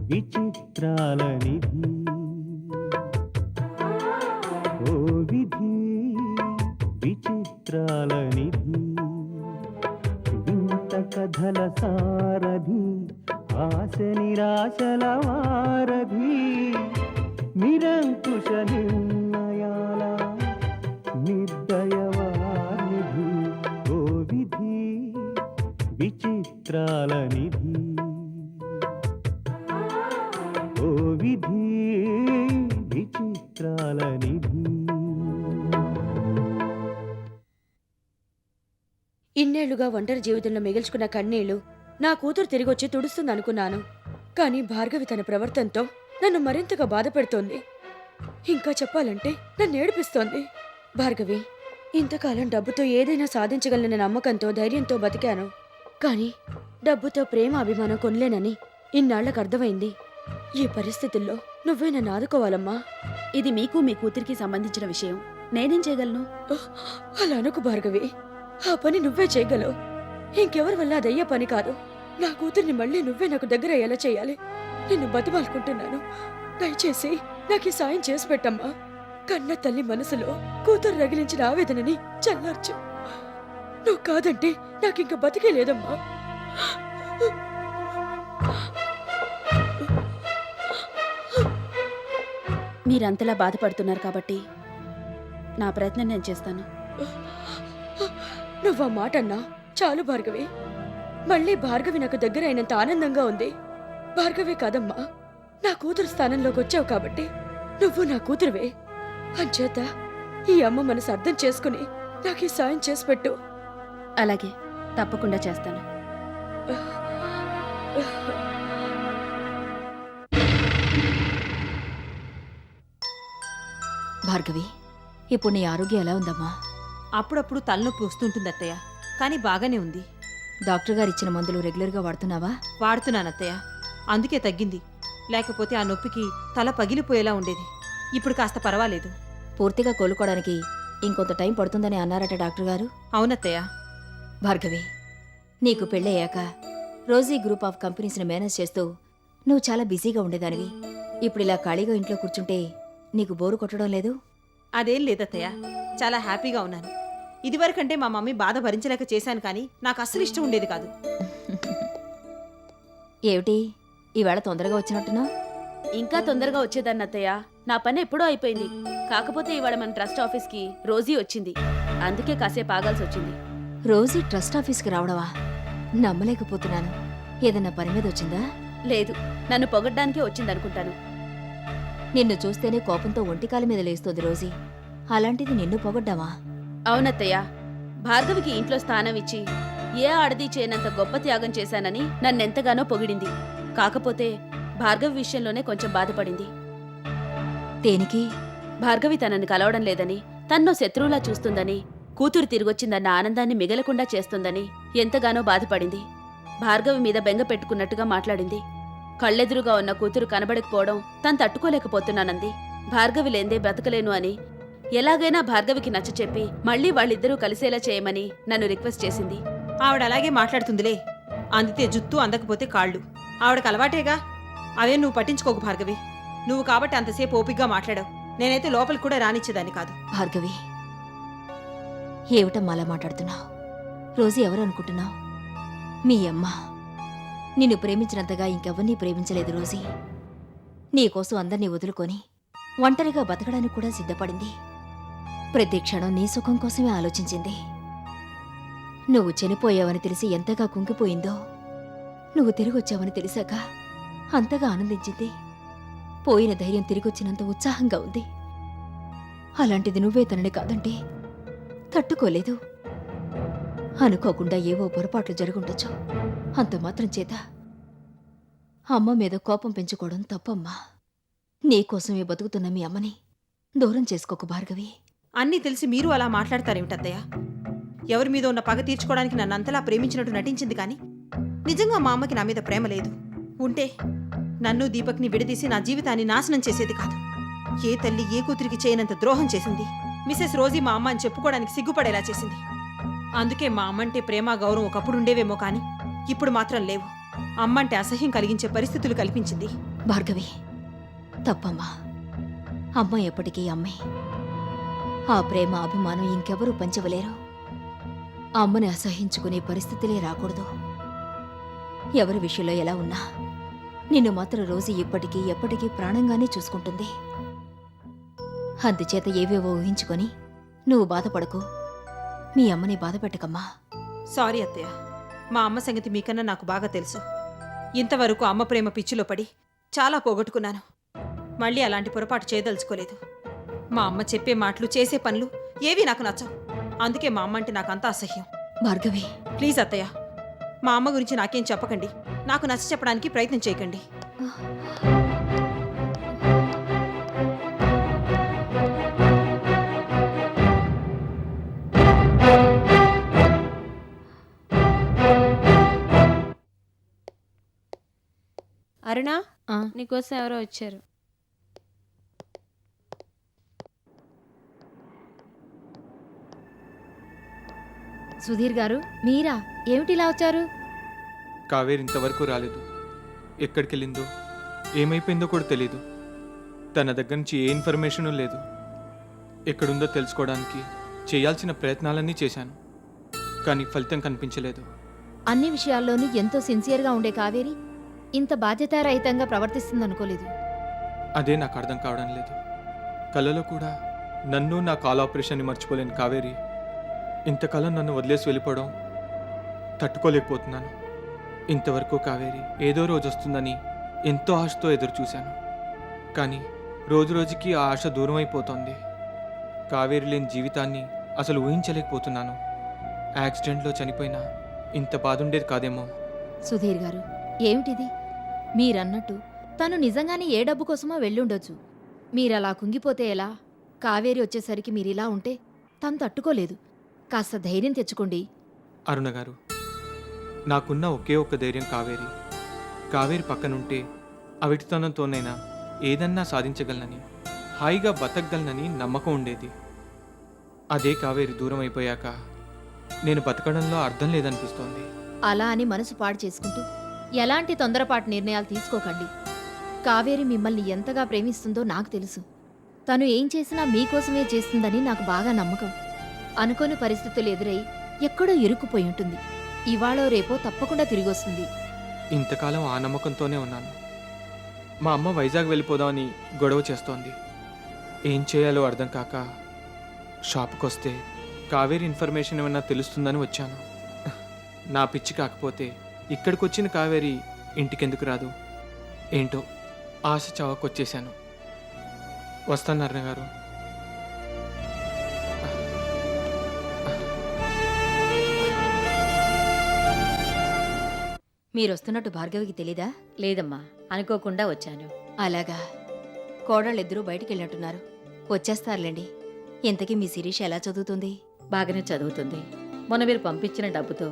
విచిత్రాల నిధి ఓ విధి విచిత్రాల నిధి వింత కథల సారథి ఆశ నిరాశల వారధి నిరంకుశ నిర్ణయాల నిర్దయవానిధి ఓ విధి విచిత్రాల నిధి ఓ విధి విచిత్రాల నిధి. ఇన్నేళ్లుగా ఒంటరి జీవితంలో మిగిల్చుకున్న కన్నీళ్లు నా కూతురు తిరిగొచ్చి తుడుస్తుందనుకున్నాను. కానీ భార్గవి తన ప్రవర్తనతో నన్ను మరింతగా బాధపెడుతోంది. ఇంకా చెప్పాలంటే నన్ను ఏడిపిస్తోంది. భార్గవి, ఇంతకాలం డబ్బుతో ఏదైనా సాధించగలనన్న నమ్మకంతో ధైర్యంతో బతికాను. కానీ డబ్బుతో ప్రేమ అభిమానం కొనలేనని ఇన్నాళ్లకు అర్థమైంది. ఈ పరిస్థితుల్లో నువ్వే నన్ను ఆదుకోవాలమ్మా. ఇది మీకు మీ కూతురికి సంబంధించిన విషయం. నేనేం చేయగలను? అలా అనుకు భార్గవి, ఆ పని నువ్వే చేయగలవు. ఇంకెవరి వల్ల అదయ్యే పని కాదు. నా కూతుర్ని మళ్ళీ నువ్వే నాకు దగ్గర అయ్యేలా చేయాలి. నిన్ను బతిమాలుకుంటున్నాను, దయచేసి నాకు ఈ సాయం చేసి పెట్టమ్మా. కన్న తల్లి మనసులో కూతురు రగిలించిన ఆవేదనని చల్లార్చు. నువ్వు కాదంటే నాకింక బతికే లేదమ్మా. మీరంతలా బాధపడుతున్నారు కాబట్టి నా ప్రయత్నం నేను చేస్తాను. నువ్వా మాట అన్నా చాలు భార్గవి. మళ్ళీ భార్గవి నాకు దగ్గర అయినంత ఆనందంగా ఉంది. భార్గవి కాదమ్మా, నా కూతురు స్థానంలోకి వచ్చావు కాబట్టి నువ్వు నా కూతురువే. అంచేత ఈ అమ్మ మనసు అర్థం చేసుకుని నాకు ఈ సాయం చేసి పెట్టు. అలాగే, తప్పకుండా చేస్తాను. భార్గవి, ఇప్పుడు నీ ఆరోగ్యం ఎలా ఉందమ్మా? అప్పుడప్పుడు తలనొప్పి వస్తుంటుంది అత్తయ్య, కానీ బాగానే ఉంది. డాక్టర్ గారు ఇచ్చిన మందులు రెగ్యులర్గా వాడుతున్నావా? వాడుతున్నాను అత్తయ్య, అందుకే తగ్గింది. లేకపోతే ఆ నొప్పికి తల పగిలిపోయేలా ఉండేది. ఇప్పుడు కాస్త పర్వాలేదు. పూర్తిగా కోలుకోవడానికి ఇంకొంత టైం పడుతుందని అన్నారట డాక్టర్ గారు. అవునత్తయ్య. భార్గవి, నీకు పెళ్ళయ్యాక రోజీ గ్రూప్ ఆఫ్ కంపెనీస్ని మేనేజ్ చేస్తూ నువ్వు చాలా బిజీగా ఉండేదానివి. ఇప్పుడు ఇలా ఖాళీగా ఇంట్లో కూర్చుంటే నీకు బోరు కొట్టడం లేదు? అదేం లేదత్తయ్య, చాలా హ్యాపీగా ఉన్నాను. ఇదివరకంటే మా మమ్మీ బాధ భరించలేక చేశాను, కానీ నాకు అస్సలు ఇష్టం ఉండేది కాదు. ఏమిటి ఈవేళ తొందరగా వచ్చినట్టున్నా? ఇంకా తొందరగా వచ్చేదాన్ని అత్తయ్య. నా పని ఎప్పుడో అయిపోయింది. కాకపోతే ఇవాళ మన ట్రస్ట్ ఆఫీస్కి రోజీ వచ్చింది. అందుకే కాసేపు ఆగాల్సి వచ్చింది. రోజీ ట్రస్ట్ ఆఫీస్కి రావడమా? నమ్మలేకపోతున్నాను. ఏదన్నా పని మీద వచ్చిందా? లేదు, నన్ను పొగడ్డానికే వచ్చిందనుకుంటాను. నిన్ను చూస్తేనే కోపంతో ఒంటికాల మీద లేస్తోంది రోజీ. అలాంటిది నిన్ను పొగడ్డామా? అవునత్తయ్య, భార్గవికి ఇంట్లో స్థానం ఇచ్చి ఏ ఆడది చేయనంత గొప్ప త్యాగం చేశానని నన్నెంతగానో పొగిడింది. కాకపోతే భార్గవి విషయంలోనే కొంచెం బాధపడింది. దేనికి? భార్గవి తనని కలవడం లేదని, తన్నో శత్రువులా చూస్తుందని, కూతురు తిరిగొచ్చిందన్న ఆనందాన్ని మిగలకుండా చేస్తుందని ఎంతగానో బాధపడింది. భార్గవి మీద బెంగ పెట్టుకున్నట్టుగా మాట్లాడింది. కళ్ళెదురుగా ఉన్న కూతురు కనబడకపోవడం తను తట్టుకోలేకపోతున్నానంది. భార్గవి లేందే బ్రతకలేను అని ఎలాగైనా భార్గవికి నచ్చచెప్పి మళ్లీ వాళ్ళిద్దరూ కలిసేలా చేయమని నన్ను రిక్వెస్ట్ చేసింది. ఆవిడ అలాగే మాట్లాడుతుందిలే. అందితే జుత్తు, అందకపోతే కాళ్ళు. ఆవిడకు అలవాటేగా. అవే నువ్వు పట్టించుకోకు భార్గవి. నువ్వు కాబట్టి అంతసేపు ఓపిగ్గా మాట్లాడావు. నేనైతే లోపలికి కూడా రానిచ్చేదాన్ని కాదు. భార్గవి, ఏమిటమ్మా అలా మాట్లాడుతున్నావు? రోజీ ఎవరు అనుకుంటున్నావు? మీ అమ్మ. నిన్ను ప్రేమించినంతగా ఇంకెవరినీ ప్రేమించలేదు రోజీ. నీకోసం అందర్నీ వదులుకొని ఒంటరిగా బతకడానికి కూడా సిద్ధపడింది. ప్రతి క్షణం నీ సుఖం కోసమే ఆలోచించింది. నువ్వు చనిపోయావని తెలిసి ఎంతగా కుంగిపోయిందో, నువ్వు తిరిగొచ్చావని తెలిసాక అంతగా ఆనందించింది. పోయిన ధైర్యం తిరిగొచ్చినంత ఉత్సాహంగా ఉంది. అలాంటిది నువ్వే తనని కాదంటే తట్టుకోలేదు. అనుకోకుండా ఏవో పొరపాట్లు జరుగుండొచ్చు. అంత మాత్రం చేత అమ్మ మీద కోపం పెంచుకోవడం తప్పమ్మా. నీకోసమే బతుకుతున్న మీ అమ్మని దూరం చేసుకోకు భార్గవి. అన్నీ తెలిసి మీరు అలా మాట్లాడతారేమిటత్తయ్య? ఎవరి మీద ఉన్న పగ తీర్చుకోవడానికి నన్ను అంతలా ప్రేమించినట్టు నటించింది, కానీ నిజంగా మా అమ్మకి నా మీద ప్రేమ లేదు. ఉంటే నన్ను దీపక్ని విడదీసి నా జీవితాన్ని నాశనం చేసేది కాదు. ఏ తల్లి ఏ కూతురికి చేయనంత ద్రోహం చేసింది. మిసెస్ రోజీ మా అమ్మ అని చెప్పుకోవడానికి సిగ్గుపడేలా చేసింది. అందుకే మా అమ్మంటే ప్రేమ, గౌరవం ఒకప్పుడు ఉండేవేమో, కానీ ఇప్పుడు మాత్రం లేవు. అమ్మంటే అసహ్యం కలిగించే పరిస్థితులు కల్పించింది. భార్గవి తప్పమ్మా. అమ్మ ఎప్పటికీ అమ్మే. ఆ ప్రేమ అభిమానం ఇంకెవరూ పంచవలేరు. ఆ అమ్మని అసహించుకునే పరిస్థితులే రాకూడదు. ఎవరి విషయంలో ఎలా ఉన్నా నిన్ను మాత్రం రోజు ఇప్పటికీ ఎప్పటికీ ప్రాణంగానే చూసుకుంటుంది. అందుచేత ఏవేవో ఊహించుకొని నువ్వు బాధపడకు. మీ అమ్మని బాధపెట్టకమ్మా. సారీ అత్తయ్య, మా అమ్మ సంగతి మీకన్నా నాకు బాగా తెలుసు. ఇంతవరకు అమ్మ ప్రేమ పిచ్చిలో పడి చాలా పోగొట్టుకున్నాను. మళ్ళీ అలాంటి పొరపాటు చేయదలుచుకోలేదు. మా అమ్మ చెప్పే మాటలు చేసే పనులు ఏవీ నాకు నచ్చవు. అందుకే మా అమ్మ అంటే నాకు అంత అసహ్యం. భార్గవి ప్లీజ్ అత్తయ్య, మా అమ్మ గురించి నాకేం చెప్పకండి. నాకు నచ్చ చెప్పడానికి ప్రయత్నం చేయకండి. అరుణ, ఆ, నీకోసం ఎవరో వచ్చారు. సుధీర్ గారు మీరా? ఏమిటి ఇలా వచ్చారు? కావేరి ఇంతవరకు రాలేదు. ఎక్కడికి వెళ్ళిందో ఏమైపోయిందో కూడా తెలీదు. తన దగ్గర నుంచి ఏ ఇన్ఫర్మేషను లేదు. ఎక్కడుందో తెలుసుకోవడానికి చేయాల్సిన ప్రయత్నాలన్నీ చేశాను, కానీ ఫలితం కనిపించలేదు. అన్ని విషయాల్లోనూ ఎంతో సిన్సియర్గా ఉండే కావేరి ఇంత బాధ్యతారహితంగా ప్రవర్తిస్తుందనుకోలేదు. అదే నాకు అర్థం కావడం లేదు. కలలో కూడా నన్ను నా కాల్ ఆపరేషన్ని మర్చిపోలేని కావేరి ఇంతకాలం నన్ను వదిలేసి వెళ్ళిపోవడం తట్టుకోలేకపోతున్నాను. ఇంతవరకు కావేరి ఏదో రోజు వస్తుందని ఎంతో ఆశతో ఎదురు చూశాను, కానీ రోజు రోజుకి ఆ ఆశ దూరం అయిపోతోంది. కావేరి లేని జీవితాన్ని అసలు ఊహించలేకపోతున్నాను. యాక్సిడెంట్లో చనిపోయినా ఇంత బాధ ఉండేది కాదేమో. సుధీర్ గారు, ఏమిటిది? మీరన్నట్టు తను నిజంగానే ఏ డబ్బు కోసమో వెళ్ళుండొచ్చు. మీరలా కుంగిపోతే ఎలా? కావేరి వచ్చేసరికి మీరిలా ఉంటే తను తట్టుకోలేదు. కాస్త ధైర్యం తెచ్చుకోండి. అరుణ గారు, నాకున్న ఒకే ఒక్క ధైర్యం కావేరి. కావేరి పక్కనుంటే అవిటితనంతోనైనా ఏదన్నా సాధించగలనని, హాయిగా బతకగలనని నమ్మకం ఉండేది. అదే కావేరి దూరం అయిపోయాక నేను బతకడంలో అర్థం లేదనిపిస్తోంది. అలా అని మనసు పాడు చేసుకుంటూ ఎలాంటి తొందరపాటు నిర్ణయాలు తీసుకోకండి. కావేరి మిమ్మల్ని ఎంతగా ప్రేమిస్తుందో నాకు తెలుసు. తను ఏం చేసినా మీకోసమే చేస్తుందని నాకు బాగా నమ్మకం. అనుకోని పరిస్థితులు ఎదురై ఎక్కడో ఇరుక్కుపోయి ఉంటుంది. ఇవాళో రేపో తప్పకుండా తిరిగొస్తుంది. ఇంతకాలం ఆ నమ్మకంతోనే ఉన్నాను. మా అమ్మ వైజాగ్ వెళ్ళిపోదామని గొడవ చేస్తోంది. ఏం చేయాలో అర్థం కాక షాపుకొస్తే కావేరి ఇన్ఫర్మేషన్ ఏమన్నా తెలుస్తుందని వచ్చాను. నా పిచ్చి కాకపోతే ఇక్కడికి వచ్చిన కావేరి ఇంటికెందుకు రాదు? ఏంటో ఆశ చావకొచ్చేశాను. వస్తాను అరుణ గారు. మీరొస్తున్నట్టు భార్గవికి తెలీదా? లేదమ్మా, అనుకోకుండా వచ్చాను. అలాగా. కోడళ్ళిద్దరూ బయటికెళ్ళినట్టున్నారు. వచ్చేస్తారులేండి. ఇంతకీ మీ శిరీష ఎలా చదువుతుంది? బాగానే చదువుతుంది. మొన్న మీరు పంపించిన డబ్బుతో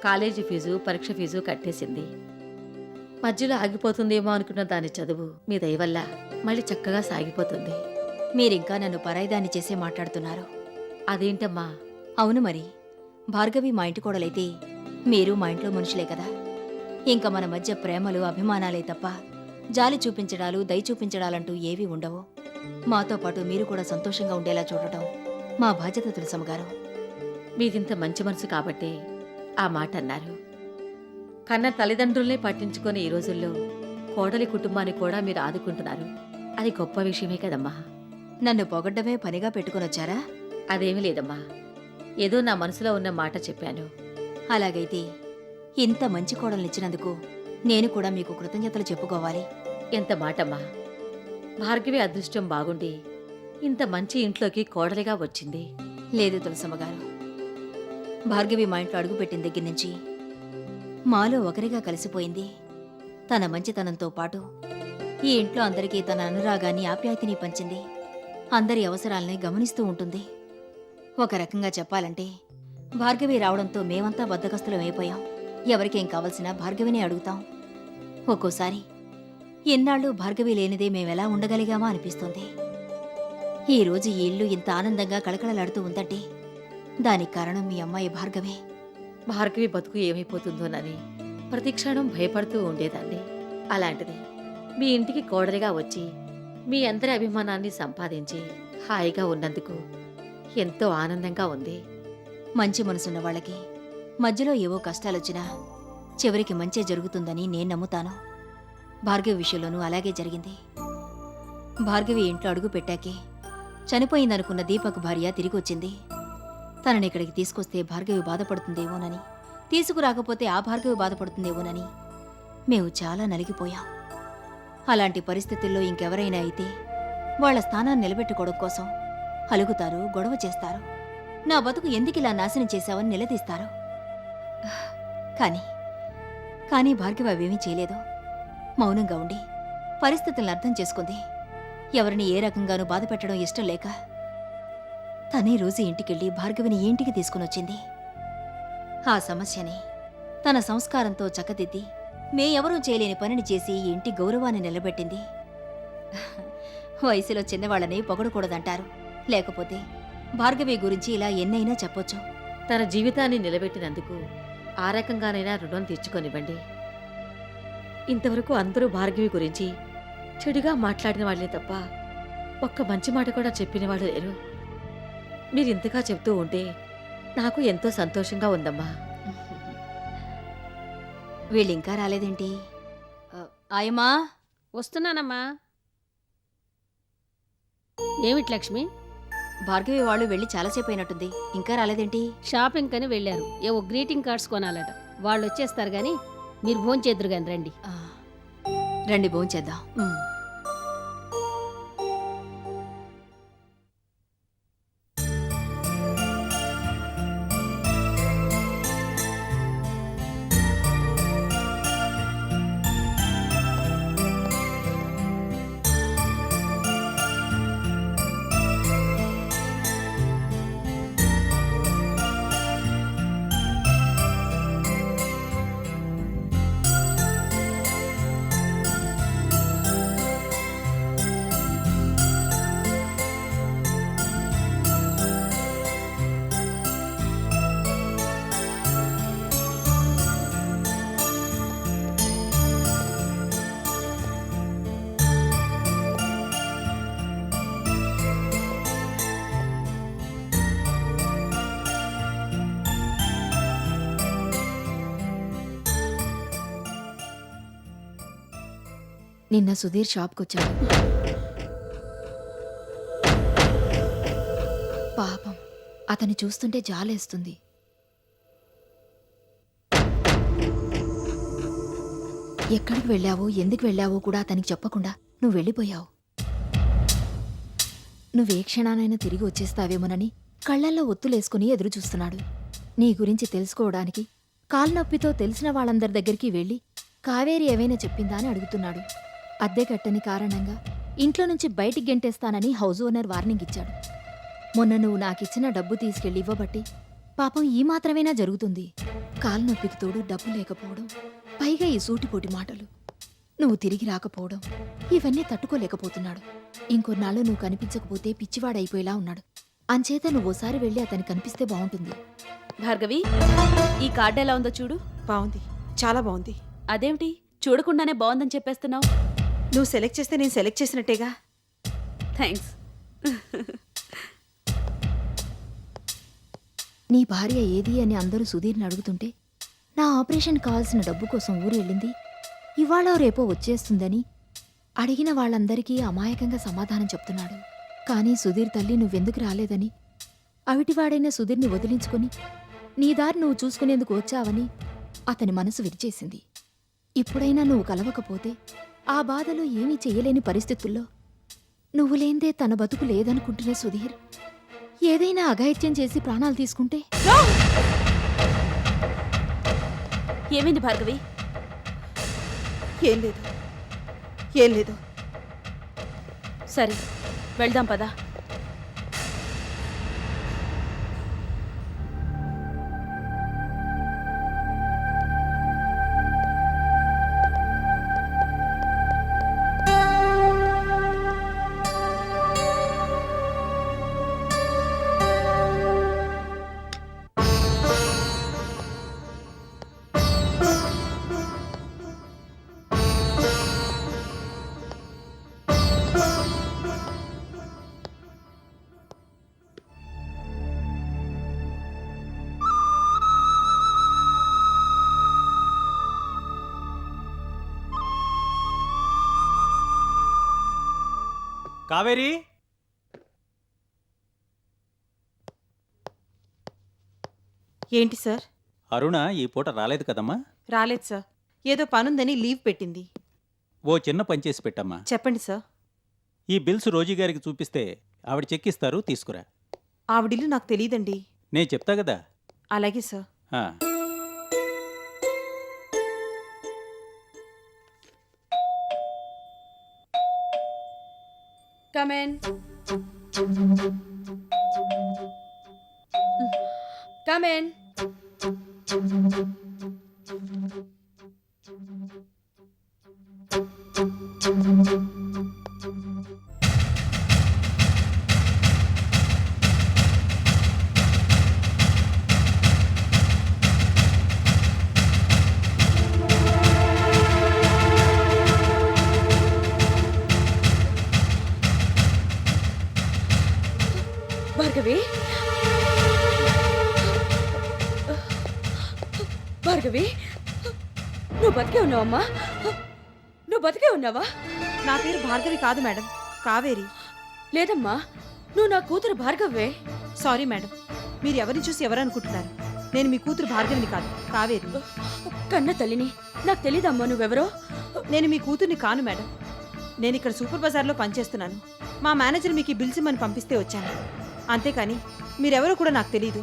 కాలేజీ ఫీజు, పరీక్ష ఫీజు కట్టేసింది. మధ్యలో ఆగిపోతుందేమో అనుకున్న దాని చదువు మీ దయ వల్ల మళ్ళీ చక్కగా సాగిపోతుంది. మీరింకా నన్ను పరాయిదాన్ని చేసే మాట్లాడుతున్నారు. అదేంటమ్మా? అవును మరి. భార్గవి మా ఇంటి కోడలైతే మీరు మా ఇంట్లో మనుషులే కదా. ఇంకా మన మధ్య ప్రేమలు, అభిమానాలే తప్ప జాలి చూపించడాలు, దయ చూపించడాలంటూ ఏవీ ఉండవు. మాతో పాటు మీరు కూడా సంతోషంగా ఉండేలా చూడటం మా బాధ్యత తులసమ్మగారు. మీదింత మంచి మనసు కాబట్టే ఆ మాట అన్నారు. కన్న తల్లిదండ్రుల్నే పట్టించుకొని ఈ రోజుల్లో కోడలి కుటుంబాన్ని కూడా మీరు ఆదుకుంటున్నారు. అది గొప్ప విషయమే కదమ్మా. నన్ను పొగడ్డమే పనిగా పెట్టుకునొచ్చారా? అదేమీ లేదమ్మా, ఏదో నా మనసులో ఉన్న మాట చెప్పాను. అలాగైతే ఇంత మంచి కోడల్నిచ్చినందుకు నేను కూడా మీకు కృతజ్ఞతలు చెప్పుకోవాలి. ఎంత మాటమ్మా! భార్గవి అదృష్టం బాగుండి ఇంత మంచి ఇంట్లోకి కోడలిగా వచ్చింది. లేదు తులసమ్మగారు, భార్గవి మా ఇంట్లో అడుగుపెట్టిన దగ్గర నుంచి మాలో ఒకరిగా కలిసిపోయింది. తన మంచితనంతో పాటు ఈ ఇంట్లో అందరికీ తన అనురాగాన్ని, ఆప్యాయతని పంచింది. అందరి అవసరాల్ని గమనిస్తూ ఉంటుంది. ఒక రకంగా చెప్పాలంటే భార్గవి రావడంతో మేమంతా బద్దకస్తులమైపోయాం. ఎవరికేం కావలసినా భార్గవినే అడుగుతాం. ఒక్కోసారి ఎన్నాళ్ళు భార్గవి లేనిదే మేమెలా ఉండగలిగామా అనిపిస్తుంది. ఈ రోజు ఈ ఇల్లు ఇంత ఆనందంగా కళకళలాడుతూ ఉందంటే దానికి కారణం మీ అమ్మాయి భార్గవే. భార్గవి బతుకు ఏమైపోతుందోనని ప్రతి క్షణం భయపడుతూ ఉండేదాన్ని. అలాంటిది మీ ఇంటికి కోడలిగా వచ్చి మీ అందరి అభిమానాన్ని సంపాదించి హాయిగా ఉన్నందుకు ఎంతో ఆనందంగా ఉంది. మంచి మనసున్న వాళ్ళకి మధ్యలో ఏవో కష్టాలొచ్చినా చివరికి మంచే జరుగుతుందని నేను నమ్ముతాను. భార్గవి విషయంలోనూ అలాగే జరిగింది. భార్గవి ఇంట్లో అడుగు పెట్టాకే చనిపోయిందనుకున్న దీపక్ భార్య తిరిగొచ్చింది. తనని ఇక్కడికి తీసుకొస్తే భార్గవి బాధపడుతుందేమోనని, తీసుకురాకపోతే ఆ భార్గవి బాధపడుతుందేమోనని మేము చాలా నలిగిపోయాం. అలాంటి పరిస్థితుల్లో ఇంకెవరైనా అయితే వాళ్ళ స్థానాన్ని నిలబెట్టుకోవడం కోసం అలుగుతారు, గొడవ చేస్తారు. నా బతుకు ఎందుకిలా నాశనం చేశావని నిలదీస్తారు. కానీ భార్గవి అవేమీ చేయలేదు. మౌనంగా ఉండి పరిస్థితులను అర్థం చేసుకుంది. ఎవరిని ఏ రకంగానూ బాధ పెట్టడం ఇష్టం లేక తనే రోజు ఇంటికెళ్ళి భార్గవిని ఈ ఇంటికి తీసుకునొచ్చింది. ఆ సమస్యని తన సంస్కారంతో చక్కదిద్ది ఎవరూ చేయలేని పనిని చేసి ఈ ఇంటి గౌరవాన్ని నిలబెట్టింది. వయసులో చిన్నవాళ్ళని పొగడకూడదంటారు. లేకపోతే భార్గవి గురించి ఇలా ఎన్నైనా చెప్పొచ్చు. తన జీవితాన్ని నిలబెట్టినందుకు ఆ రకంగానైనా రుణం తీర్చుకొనివ్వండి. ఇంతవరకు అందరూ భార్గవి గురించి చెడుగా మాట్లాడిన వాళ్ళే తప్ప ఒక్క మంచి మాట కూడా చెప్పిన వాళ్ళు లేరు. మీరింతగా చెప్తూ ఉంటే నాకు ఎంతో సంతోషంగా ఉందమ్మా. వీళ్ళింకా రాలేదేంటి? ఆయమ్మా, వస్తున్నానమ్మా. ఏమిటి లక్ష్మి? భార్గవి వాళ్ళు వెళ్ళి చాలాసేపు అయినట్టుంది. ఇంకా రాలేదేంటి? షాపింగ్ కని వెళ్ళారు. ఏవో గ్రీటింగ్ కార్డ్స్ కొనాలట. వాళ్ళు వచ్చేస్తారు గాని మీరు భోంచేద్దరు గాని రండి. రండి భోంచేద్దాం. నిన్న సుధీర్ షాప్కొచ్చాడు. పాపం, అతన్ని చూస్తుంటే జాలేస్తుంది. ఎక్కడికి వెళ్ళావో, ఎందుకు వెళ్ళావో కూడా అతనికి చెప్పకుండా నువ్వు వెళ్ళిపోయావు. నువ్వే క్షణానైనా తిరిగి వచ్చేస్తావేమోనని కళ్ళల్లో ఒత్తులేసుకుని ఎదురుచూస్తున్నాడు. నీ గురించి తెలుసుకోవడానికి కాల్నొప్పితో తెలిసిన వాళ్ళందరి దగ్గరికి వెళ్ళి కావేరి ఏవైనా చెప్పిందా అని అడుగుతున్నాడు. అద్దె కట్టని కారణంగా ఇంట్లో నుంచి బయటికి గెంటేస్తానని హౌస్ ఓనర్ వార్నింగ్ ఇచ్చాడు. మొన్న నువ్వు నాకిచ్చిన డబ్బు తీసుకెళ్లి ఇవ్వబట్టి పాపం ఈ మాత్రమేనా జరుగుతుంది. కాల్నొప్పికి తోడు డబ్బు లేకపోవడం, పైగా ఈ సూటిపోటి మాటలు, నువ్వు తిరిగి రాకపోవడం, ఇవన్నీ తట్టుకోలేకపోతున్నాడు. ఇంకొన్నాళ్ళు నువ్వు కనిపించకపోతే పిచ్చివాడైపోయేలా ఉన్నాడు. అంచేత నువ్వోసారి వెళ్ళి అతని కనిపిస్తే బాగుంటుంది. భార్గవి, ఈ కార్డు ఎలా ఉందో చూడు. బాగుంది, చాలా బాగుంది. అదేమిటి చూడకుండానే బాగుందని చెప్పేస్తున్నావు? నువ్వు సెలెక్ట్ చేస్తే నేను సెలెక్ట్ చేసినట్టేగా. థ్యాంక్స్. నీ భార్య ఏది అని అందరూ సుధీర్ని అడుగుతుంటే నా ఆపరేషన్ కావాల్సిన డబ్బు కోసం ఊరు వెళ్ళింది, ఇవాళ రేపో వచ్చేస్తుందని అడిగిన వాళ్ళందరికీ అమాయకంగా సమాధానం చెప్తున్నాడు. కానీ సుధీర్ తల్లి నువ్వెందుకు రాలేదని, అవిటివాడైన సుధీర్ని వదిలించుకొని నీ దారి నువ్వు చూసుకునేందుకు వచ్చావని అతని మనసు విరిచేసింది. ఇప్పుడైనా నువ్వు కలవకపోతే ఆ బాధలో ఏమీ చెయ్యలేని పరిస్థితుల్లో నువ్వు లేందే తన బతుకు లేదనుకుంటున్న సుధీర్ ఏదైనా అఘాయిత్యం చేసి ప్రాణాలు తీసుకుంటే? ఏమైంది భార్గవి? ఏం లేదు, ఏం లేదు. సరే వెళ్దాం పదా. కావేరి ఏంటి సార్? అరుణ ఈ పూట రాలేదు కదమ్మా. రాలేదు సార్. ఏదో పనుందని లీవ్ పెట్టింది. ఓ చిన్న పని చేసి పెట్టమ్మా. చెప్పండి సార్. ఈ బిల్స్ రోజీ గారికి చూపిస్తే ఆవిడ చెక్కిస్తారు, తీసుకురా. ఆవిడిల్లు నాకు తెలియదండి. నేను చెప్తా కదా. అలాగే సార్. ఆ. Come in. Come in. Bhargavi, Bhargavi, నువ్వు బతికే ఉన్నావమ్మా? నువ్వు బతికే ఉన్నావా? నా పేరు భార్గవి కాదు మేడం, కావేరి. లేదమ్మా, నువ్వు నా కూతురు భార్గవే. సారీ మేడం, మీరు ఎవరిని చూసి ఎవరనుకుంటున్నారు? నేను మీ కూతురు భార్గవిని కాదు, కావేరి. కన్న తల్లిని, నాకు తెలీదమ్మా నువ్వెవరో. నేను మీ కూతుర్ని కాను మేడం. నేను ఇక్కడ సూపర్ బజార్లో పనిచేస్తున్నాను. మా మేనేజర్ మీకు ఈ బిల్స్ ఇమ్మని పంపిస్తే వచ్చాను. అంతేకాని మీరెవరో కూడా నాకు తెలీదు.